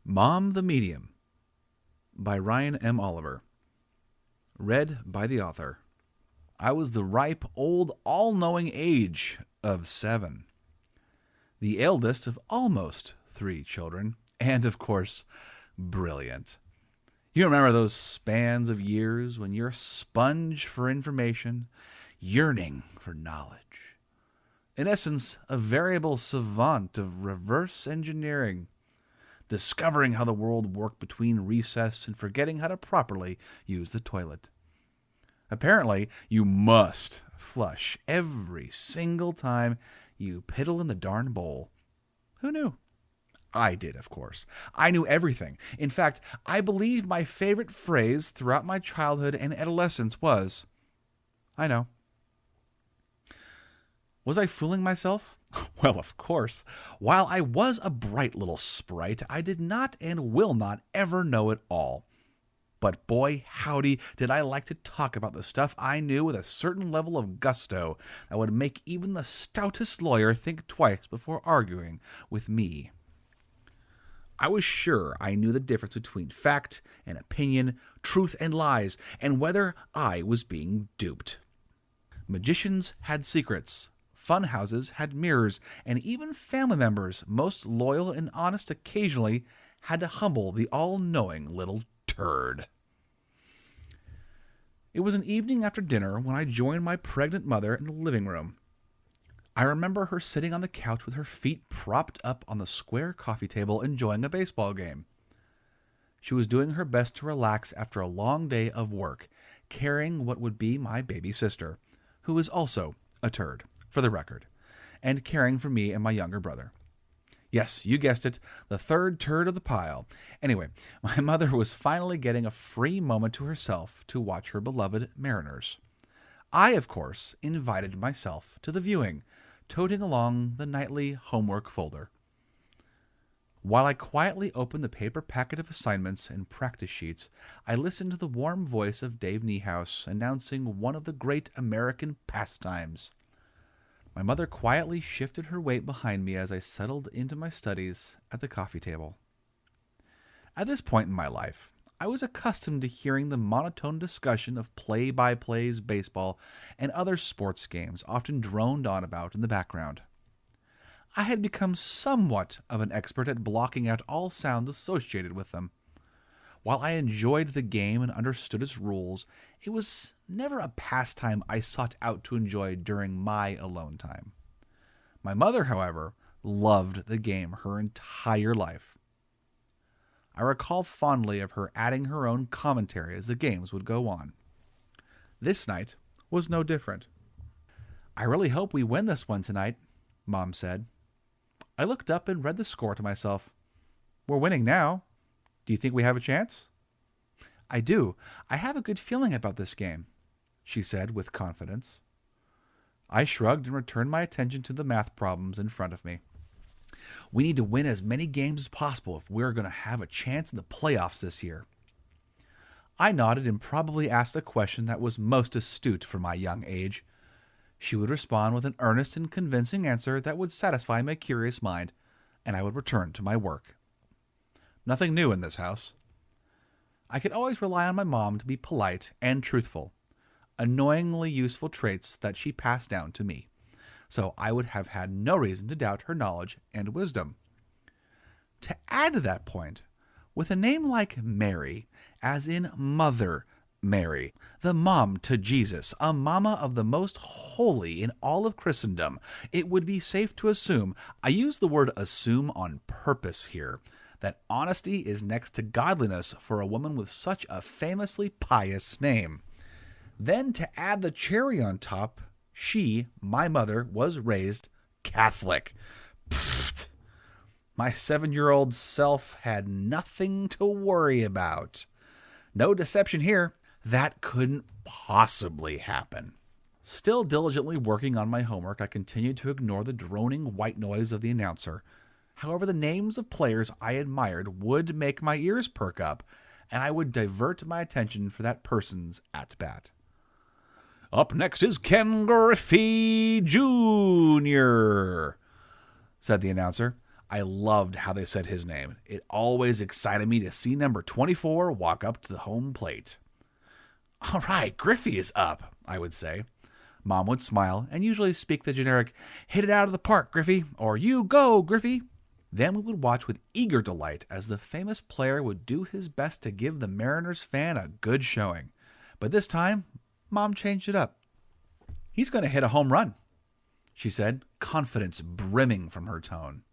Mom the Medium by Ryan M. Oliver. Read by the author. I was the ripe, old, all-knowing age of 7. The eldest of almost 3 children, and, of course, brilliant. You remember those spans of years when you're a sponge for information, yearning for knowledge. In essence, a variable savant of reverse engineering, discovering how the world worked between recess and forgetting how to properly use the toilet. Apparently, you must flush every single time you piddle in the darn bowl. Who knew? I did, of course. I knew everything. In fact, I believe my favorite phrase throughout my childhood and adolescence was, "I know." Was I fooling myself? Well, of course. While I was a bright little sprite, I did not and will not ever know it all. But boy, howdy, did I like to talk about the stuff I knew with a certain level of gusto that would make even the stoutest lawyer think twice before arguing with me. I was sure I knew the difference between fact and opinion, truth and lies, and whether I was being duped. Magicians had secrets. Fun houses had mirrors, and even family members, most loyal and honest occasionally, had to humble the all-knowing little turd. It was an evening after dinner when I joined my pregnant mother in the living room. I remember her sitting on the couch with her feet propped up on the square coffee table enjoying a baseball game. She was doing her best to relax after a long day of work, carrying what would be my baby sister, who is also a turd, for the record, and caring for me and my younger brother. Yes, you guessed it, the third turd of the pile. Anyway, my mother was finally getting a free moment to herself to watch her beloved Mariners. I, of course, invited myself to the viewing, toting along the nightly homework folder. While I quietly opened the paper packet of assignments and practice sheets, I listened to the warm voice of Dave Niehaus announcing one of the great American pastimes. My mother quietly shifted her weight behind me as I settled into my studies at the coffee table. At this point in my life, I was accustomed to hearing the monotone discussion of play-by-plays baseball and other sports games often droned on about in the background. I had become somewhat of an expert at blocking out all sounds associated with them. While I enjoyed the game and understood its rules, it was never a pastime I sought out to enjoy during my alone time. My mother, however, loved the game her entire life. I recall fondly of her adding her own commentary as the games would go on. This night was no different. "I really hope we win this one tonight," Mom said. I looked up and read the score to myself. "We're winning now. Do you think we have a chance?" "I do. I have a good feeling about this game," she said with confidence. I shrugged and returned my attention to the math problems in front of me. "We need to win as many games as possible if we're going to have a chance in the playoffs this year." I nodded and probably asked a question that was most astute for my young age. She would respond with an earnest and convincing answer that would satisfy my curious mind, and I would return to my work. Nothing new in this house. I could always rely on my mom to be polite and truthful, annoyingly useful traits that she passed down to me, so I would have had no reason to doubt her knowledge and wisdom. To add to that point, with a name like Mary, as in Mother Mary, the mom to Jesus, a mama of the most holy in all of Christendom, it would be safe to assume, I use the word assume on purpose here, that honesty is next to godliness for a woman with such a famously pious name. Then to add the cherry on top, she, my mother, was raised Catholic. Pfft. My 7-year-old self had nothing to worry about. No deception here. That couldn't possibly happen. Still diligently working on my homework, I continued to ignore the droning white noise of the announcer. However, the names of players I admired would make my ears perk up, and I would divert my attention for that person's at-bat. "Up next is Ken Griffey Jr.," said the announcer. I loved how they said his name. It always excited me to see number 24 walk up to the home plate. "All right, Griffey is up," I would say. Mom would smile and usually speak the generic, "Hit it out of the park, Griffey," or "You go, Griffey." Then we would watch with eager delight as the famous player would do his best to give the Mariners fan a good showing. But this time, Mom changed it up. "He's going to hit a home run," she said, confidence brimming from her tone.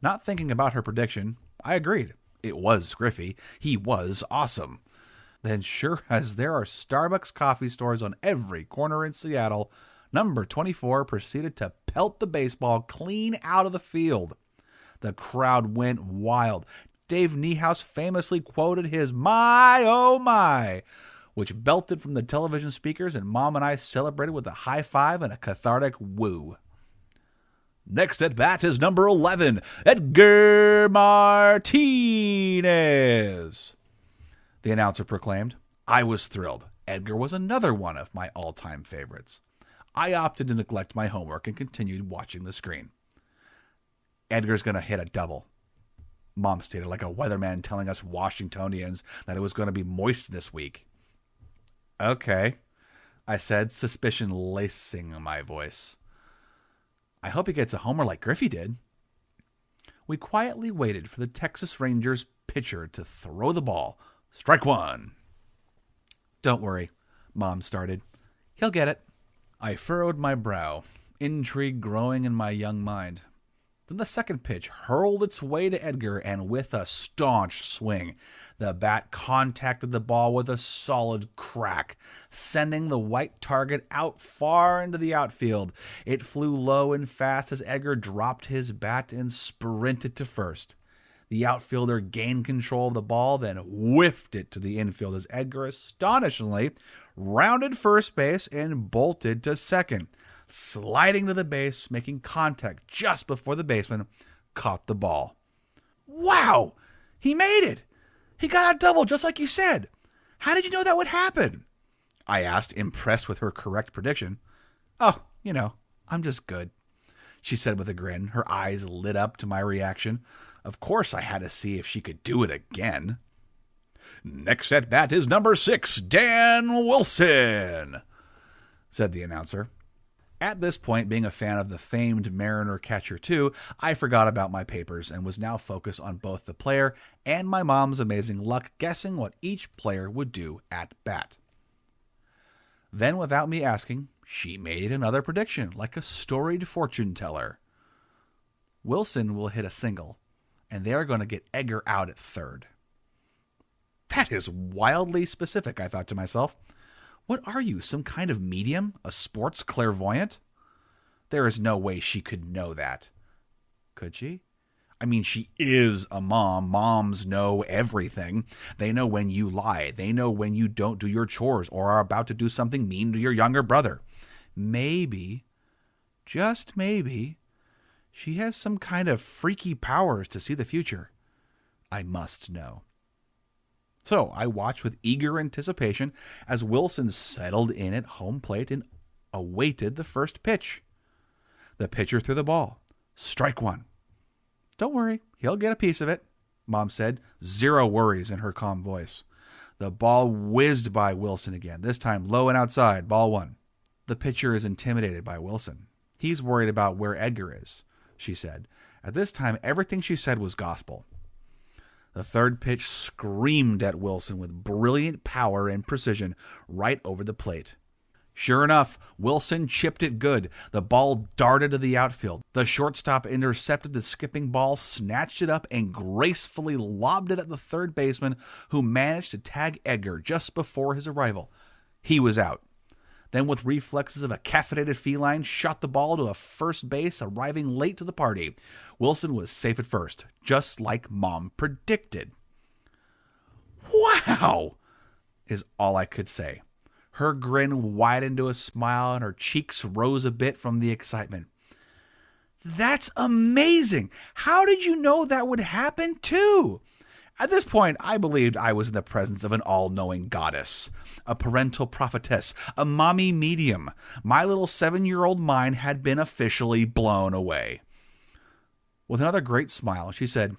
Not thinking about her prediction, I agreed. It was Griffey. He was awesome. Then, sure as there are Starbucks coffee stores on every corner in Seattle, number 24 proceeded to pelt the baseball clean out of the field. The crowd went wild. Dave Niehaus famously quoted his "My, oh my," which belted from the television speakers, and Mom and I celebrated with a high five and a cathartic woo. "Next at bat is number 11, Edgar Martinez," the announcer proclaimed. I was thrilled. Edgar was another one of my all-time favorites. I opted to neglect my homework and continued watching the screen. "Edgar's going to hit a double," Mom stated, like a weatherman telling us Washingtonians that it was going to be moist this week. "Okay," I said, suspicion lacing my voice. "I hope he gets a homer like Griffey did." We quietly waited for the Texas Rangers pitcher to throw the ball. "Strike one." "Don't worry," Mom started. "He'll get it." I furrowed my brow, intrigue growing in my young mind. Then the second pitch hurled its way to Edgar, and with a staunch swing, the bat contacted the ball with a solid crack, sending the white target out far into the outfield. It flew low and fast as Edgar dropped his bat and sprinted to first. The outfielder gained control of the ball, then whiffed it to the infield as Edgar astonishingly rounded first base and bolted to second, sliding to the base, making contact just before the baseman caught the ball. "Wow! He made it! He got a double just like you said! How did you know that would happen?" I asked, impressed with her correct prediction. "Oh, I'm just good," she said with a grin, her eyes lit up to my reaction. Of course I had to see if she could do it again. "Next at bat is number 6, Dan Wilson," said the announcer. At this point, being a fan of the famed Mariner catcher too, I forgot about my papers and was now focused on both the player and my mom's amazing luck guessing what each player would do at bat. Then, without me asking, she made another prediction, like a storied fortune teller. "Wilson will hit a single, and they are going to get Edgar out at third." That is wildly specific, I thought to myself. What are you, some kind of medium? A sports clairvoyant? There is no way she could know that. Could she? I mean, she is a mom. Moms know everything. They know when you lie. They know when you don't do your chores or are about to do something mean to your younger brother. Maybe, just maybe, she has some kind of freaky powers to see the future. I must know. So I watched with eager anticipation as Wilson settled in at home plate and awaited the first pitch. The pitcher threw the ball. "Strike one." "Don't worry, he'll get a piece of it," Mom said, zero worries in her calm voice. The ball whizzed by Wilson again, this time low and outside, ball one. "The pitcher is intimidated by Wilson. He's worried about where Edgar is," she said. At this time, everything she said was gospel. The third pitch screamed at Wilson with brilliant power and precision right over the plate. Sure enough, Wilson chipped it good. The ball darted to the outfield. The shortstop intercepted the skipping ball, snatched it up, and gracefully lobbed it at the third baseman, who managed to tag Edgar just before his arrival. He was out. Then, with reflexes of a caffeinated feline, shot the ball to a first base, arriving late to the party. Wilson was safe at first, just like Mom predicted. "Wow!" is all I could say. Her grin widened to a smile, and her cheeks rose a bit from the excitement. "That's amazing! How did you know that would happen, too?" At this point, I believed I was in the presence of an all-knowing goddess, a parental prophetess, a mommy medium. My little 7-year-old mind had been officially blown away. With another great smile, she said,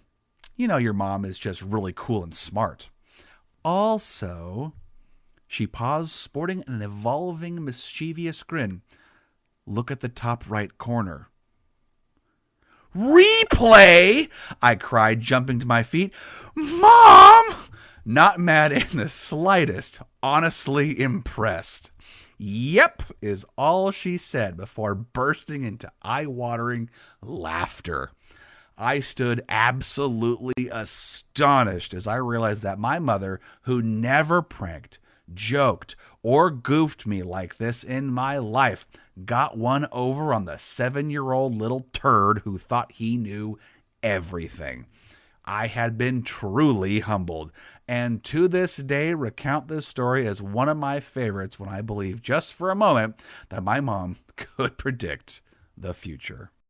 "You know, your mom is just really cool and smart. Also," she paused, sporting an evolving, mischievous grin, "look at the top right corner." "Replay!" I cried, jumping to my feet. "Mom!" Not mad in the slightest, honestly impressed. "Yep," is all she said before bursting into eye-watering laughter. I stood absolutely astonished as I realized that my mother, who never pranked, joked, or goofed me like this in my life, got one over on the 7-year-old little turd who thought he knew everything. I had been truly humbled, and to this day recount this story as one of my favorites when I believe just for a moment that my mom could predict the future.